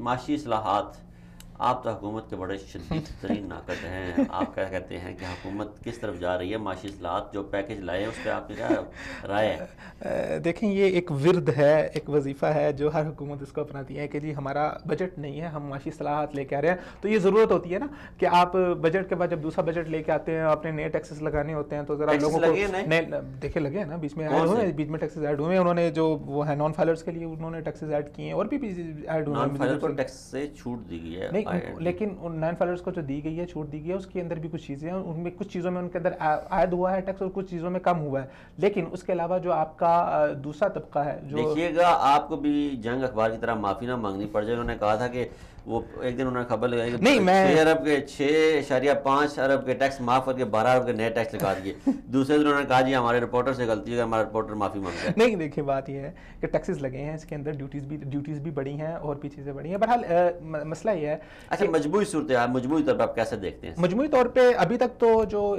معاشی اصلاحات، آپ تو حکومت کے بڑے شدید ترین ناقد ہیں، آپ کیا کہتے ہیں کہ حکومت کس طرف جا رہی ہے؟ معاشی اصلاحات جو پیکج لائے ہیں اس پہ آپ کی کیا رائے ہے؟ دیکھیں یہ ایک ورد ہے، ایک وظیفہ ہے جو ہر حکومت اس کو اپناتی ہے کہ جی ہمارا بجٹ نہیں ہے، ہم معاشی اصلاحات لے کے آ رہے ہیں. تو یہ ضرورت ہوتی ہے نا کہ آپ بجٹ کے بعد جب دوسرا بجٹ لے کے آتے ہیں، اپنے نئے ٹیکسز لگانے ہوتے ہیں، تو ذرا ٹیکسز لوگوں کو لگے ہیں نئے دیکھے لگے ہیں نا، بیچ میں ایڈ کون ہوئے سے؟ ہیں، بیچ میں ٹیکسز ایڈ ہوئے ہیں. انہوں نے جو وہ ہے نان فائلرز کے لیے انہوں نے ٹیکسز ایڈ کیے ہیں، اور بھی ایڈ ہوئے نان فائلر کو ہیں. ٹیکس سے چھوٹ دی گئی ہے نہیں لیکن نان فائلرز کو جو دی گئی ہے، چھوٹ دی گئی ہے، اس کے اندر بھی کچھ چیزیں ہیں، ان میں کچھ چیزوں میں ان کے اندر عائد ہوا ہے ٹیکس، اور کچھ چیزوں میں کم ہوا ہے. لیکن اس کے علاوہ جو آپ کا دوسرا طبقہ ہے جو دیکھیے گا، آپ کو بھی جنگ اخبار کی طرح معافی نہ مانگنی پڑ جائے. انہوں نے کہا تھا کہ وہ ایک دن انہوں نے خبر لگائی کہ 6.5 ارب کے ٹیکس معاف کر کے 12 ارب کے نئے ٹیکس لگا دیے. دوسرے دن انہوں نے کہا جی ہمارے رپورٹر سے غلطی ہے، ہمارا رپورٹر معافی مانگتا ہے. نہیں دیکھیں بات یہ ہے کہ ٹیکسز لگے ہیں، اس کے اندر ڈیوٹیز بھی بڑی ہیں اور بھی چیزیں بڑی ہیں. بہرحال مسئلہ یہ ہے. اچھا مجموعی صورتحال مجموعی طور پر آپ کیسے دیکھتے ہیں؟ مجموعی طور پہ ابھی تک تو جو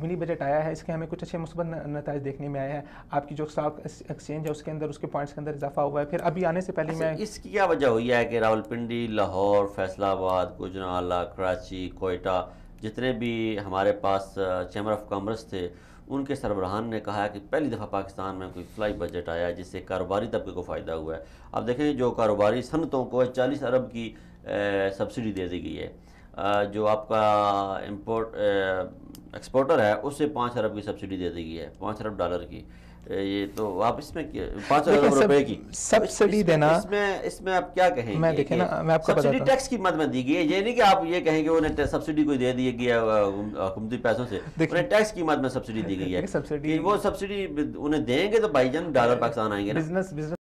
منی بجٹ آیا ہے، اس کے ہمیں کچھ اچھے مثبت نتائج دیکھنے میں آئے ہیں. آپ کی جو اسٹاک ایکسچینج ہے اس کے اندر اس کے پوائنٹس کے اندر اضافہ ہوا ہے. پھر ابھی آنے سے پہلے میں اس کی کیا وجہ ہوئی ہے کہ راولپنڈی، لاہور، فیصل آباد، گوجرانوالہ، کراچی، کوئٹہ، جتنے بھی ہمارے پاس چیمبر آف کامرس تھے، ان کے سربراہان نے کہا ہے کہ پہلی دفعہ پاکستان میں کوئی فلائی بجٹ آیا ہے جس سے کاروباری طبقے کو فائدہ ہوا ہے. اب دیکھیں جو کاروباری صنعتوں کو 40 ارب کی سبسڈی دے دی گئی ہے. جو آپ کا ایکسپورٹر ہے اس سے 5 ارب کی سبسڈی دے دی گئی ہے، 5 ارب ڈالر کی. یہ تو آپ اس میں 5 ارب روپے کی سبسڈی دینا، اس میں آپ کیا کہیں میں گے؟ دیکھیں نا میں آپ کو سبسڈی بتاتا ٹیکس کی مد میں دی گئی ہے، یہ نہیں کہ آپ یہ کہیں کہ انہیں سبسڈی کوئی دے دی گئی ہے حکومتی پیسوں سے، انہیں ٹیکس کی مد میں سبسڈی دی گئی ہے. کہ وہ سبسڈی انہیں دیں گے تو بھائی جان ڈالر پاکستان آئیں گے نا. بزنس